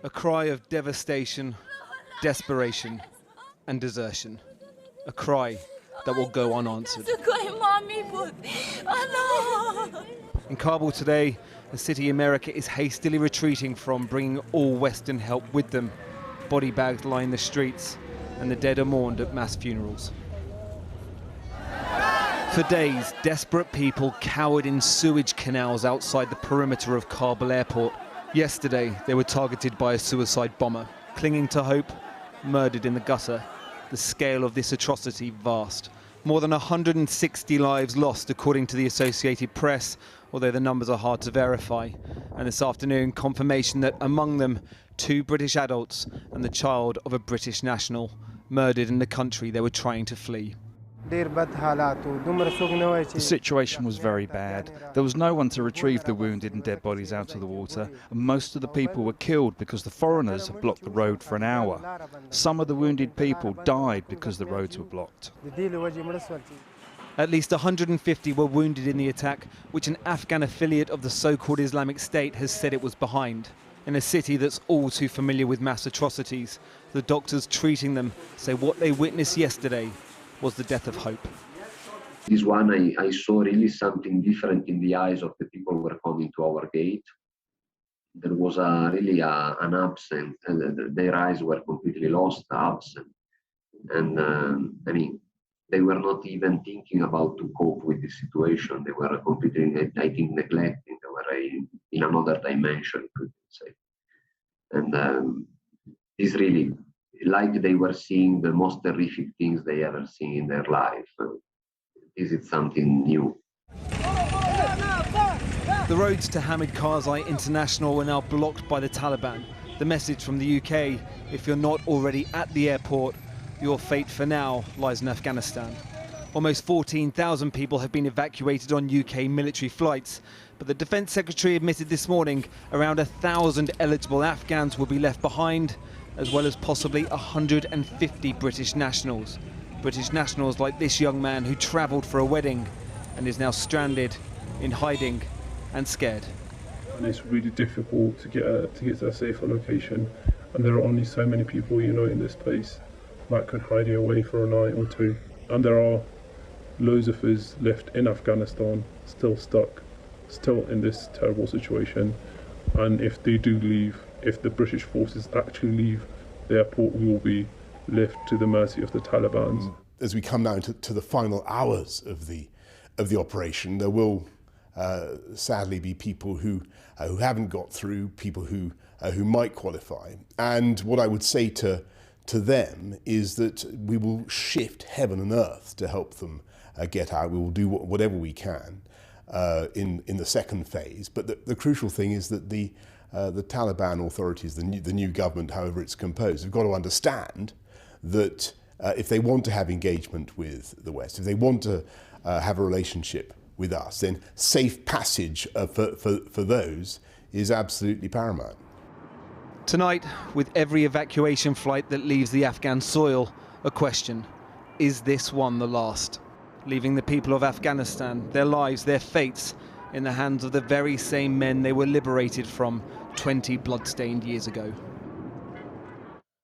A cry of devastation, desperation and desertion. A cry that will go unanswered. In Kabul today, a city America is hastily retreating from, bringing all Western help with them. Body bags line the streets and the dead are mourned at mass funerals. For days, desperate people cowered in sewage canals outside the perimeter of Kabul airport. Yesterday, they were targeted by a suicide bomber. Clinging to hope, murdered in the gutter. The scale of this atrocity vast. More than 160 lives lost, according to the Associated Press, although the numbers are hard to verify. And this afternoon, confirmation that among them, 2 British adults and the child of a British national, murdered in the country they were trying to flee. The situation was very bad. There was no one to retrieve the wounded and dead bodies out of the water, and most of the people were killed because the foreigners had blocked the road for an hour. Some of the wounded people died because the roads were blocked. At least 150 were wounded in the attack, which an Afghan affiliate of the so-called Islamic State has said it was behind. In a city that's all too familiar with mass atrocities, the doctors treating them say what they witnessed yesterday was the death of hope. This one, I saw really something different in the eyes of the people who were coming to our gate. There was really an absence, and their eyes were completely lost, absent. And I mean, they were not even thinking about to cope with the situation. They were completely, I think, neglecting. They were in another dimension, could say. And it's really like they were seeing the most horrific things they ever seen in their life. Is it something new? The roads to Hamid Karzai International are now blocked by the Taliban. The message from the UK, if you're not already at the airport, your fate for now lies in Afghanistan. Almost 14,000 people have been evacuated on UK military flights, but the Defence Secretary admitted this morning around 1,000 eligible Afghans will be left behind, as well as possibly 150 British nationals. British nationals like this young man who travelled for a wedding and is now stranded, in hiding and scared. And it's really difficult to get to a safer location, and there are only so many people, you know, in this place that can hide you away for a night or two. And there are loads of us left in Afghanistan, still stuck, still in this terrible situation. And if they do leave, if the British forces actually leave the airport, we will be left to the mercy of the Taliban. As we come now to the final hours of the operation, there will sadly be people who haven't got through, people who might qualify. And what I would say to them is that we will shift heaven and earth to help them get out. We will do whatever we can in the second phase. But the crucial thing is that the Taliban authorities, the new government, however it's composed, have got to understand that if they want to have engagement with the West, if they want to have a relationship with us, then safe passage for those is absolutely paramount. Tonight, with every evacuation flight that leaves the Afghan soil, a question: is this one the last? Leaving the people of Afghanistan, their lives, their fates, in the hands of the very same men they were liberated from 20 blood-stained years ago.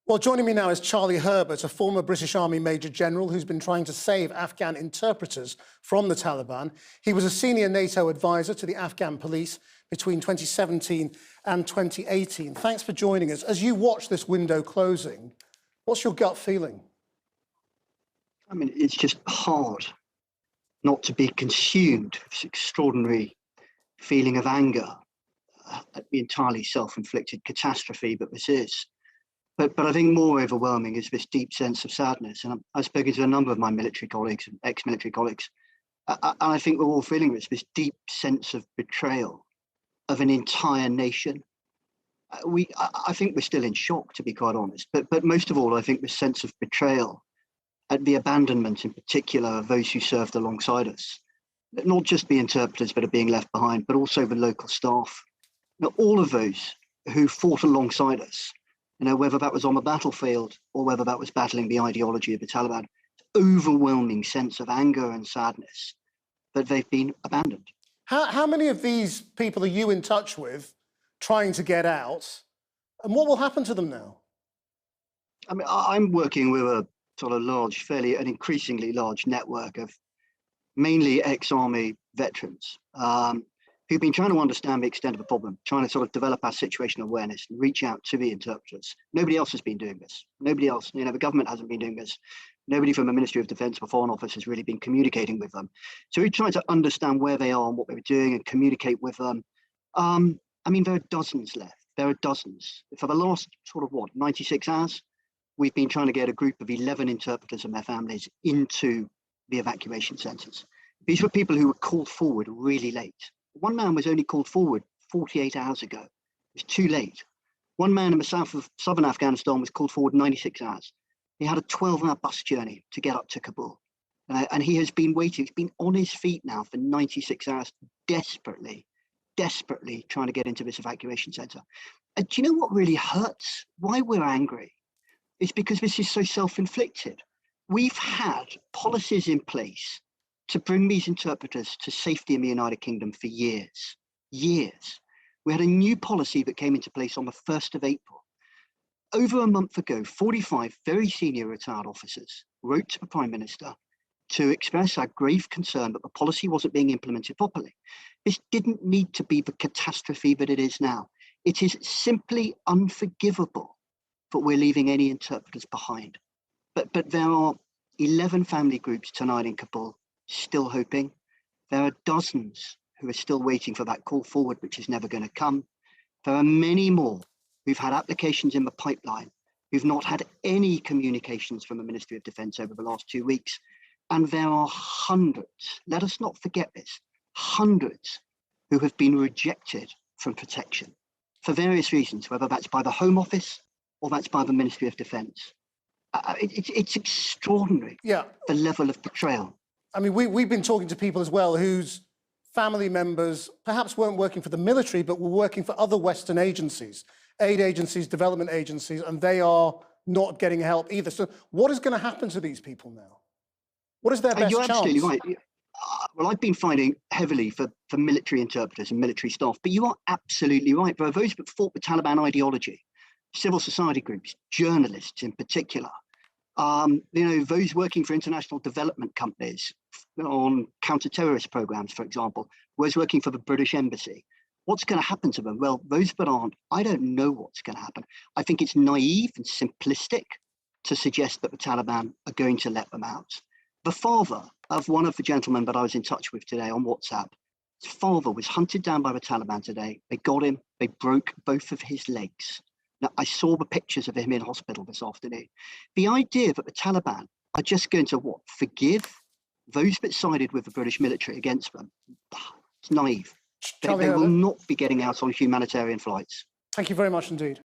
Well, joining me now is Charlie Herbert, a former British Army Major General who's been trying to save Afghan interpreters from the Taliban. He was a senior NATO advisor to the Afghan police between 2017 and 2018. Thanks for joining us. As you watch this window closing, what's your gut feeling? I mean, it's just hard not to be consumed with this extraordinary feeling of anger at the entirely self-inflicted catastrophe that this is. But I think more overwhelming is this deep sense of sadness. And I've spoken to a number of my military colleagues and ex-military colleagues, and I think we're all feeling this deep sense of betrayal of an entire nation. I think we're still in shock, to be quite honest. But most of all, I think the sense of betrayal at the abandonment, in particular, of those who served alongside us. Not just the interpreters that are being left behind, but also the local staff. Now, all of those who fought alongside us, you know, whether that was on the battlefield or whether that was battling the ideology of the Taliban, overwhelming sense of anger and sadness that they've been abandoned. How many of these people are you in touch with trying to get out? And what will happen to them now? I mean, I'm working with a sort of large, an increasingly large network of mainly ex-army veterans who've been trying to understand the extent of the problem, trying to sort of develop our situational awareness and reach out to the interpreters. Nobody else has been doing this. Nobody else, the government hasn't been doing this. Nobody from the Ministry of Defence or Foreign Office has really been communicating with them. So we're trying to understand where they are and what they were doing and communicate with them. I mean, there are dozens left. There are dozens. For the last 96 hours, we've been trying to get a group of 11 interpreters and their families into the evacuation centres. These were people who were called forward really late. One man was only called forward 48 hours ago. It was too late. One man in the south of southern Afghanistan was called forward 96 hours. He had a 12-hour bus journey to get up to Kabul. And he has been waiting. He's been on his feet now for 96 hours, desperately trying to get into this evacuation centre. And do you know what really hurts? Why we're angry? It's because this is so self-inflicted. We've had policies in place to bring these interpreters to safety in the United Kingdom for years. We had a new policy that came into place on the 1st of April. Over a month ago, 45 very senior retired officers wrote to the Prime Minister to express our grave concern that the policy wasn't being implemented properly. This didn't need to be the catastrophe that it is now. It is simply unforgivable that we're leaving any interpreters behind. But there are 11 family groups tonight in Kabul still hoping. There are dozens who are still waiting for that call forward, which is never going to come. There are many more who've had applications in the pipeline, who've not had any communications from the Ministry of Defence over the last 2 weeks. And there are hundreds, let us not forget this, hundreds who have been rejected from protection for various reasons, whether that's by the Home Office or that's by the Ministry of Defence. It's extraordinary, the level of betrayal. I mean, we've been talking to people as well whose family members perhaps weren't working for the military, but were working for other Western agencies, aid agencies, development agencies, and they are not getting help either. So what is going to happen to these people now? What is their best You're chance? absolutely right. Well, I've been fighting heavily for military interpreters and military staff, but you are absolutely right. There are those that fought the Taliban ideology, civil society groups, journalists in particular, those working for international development companies on counter-terrorist programs, for example, those working for the British Embassy. What's going to happen to them? Well, those that aren't, I don't know what's going to happen. I think it's naive and simplistic to suggest that the Taliban are going to let them out. The father of one of the gentlemen that I was in touch with today on WhatsApp, his father was hunted down by the Taliban today. They got him. They broke both of his legs. Now, I saw the pictures of him in hospital this afternoon. The idea that the Taliban are just going to, forgive those that sided with the British military against them, it's naive. They will not be getting out on humanitarian flights. Thank you very much indeed.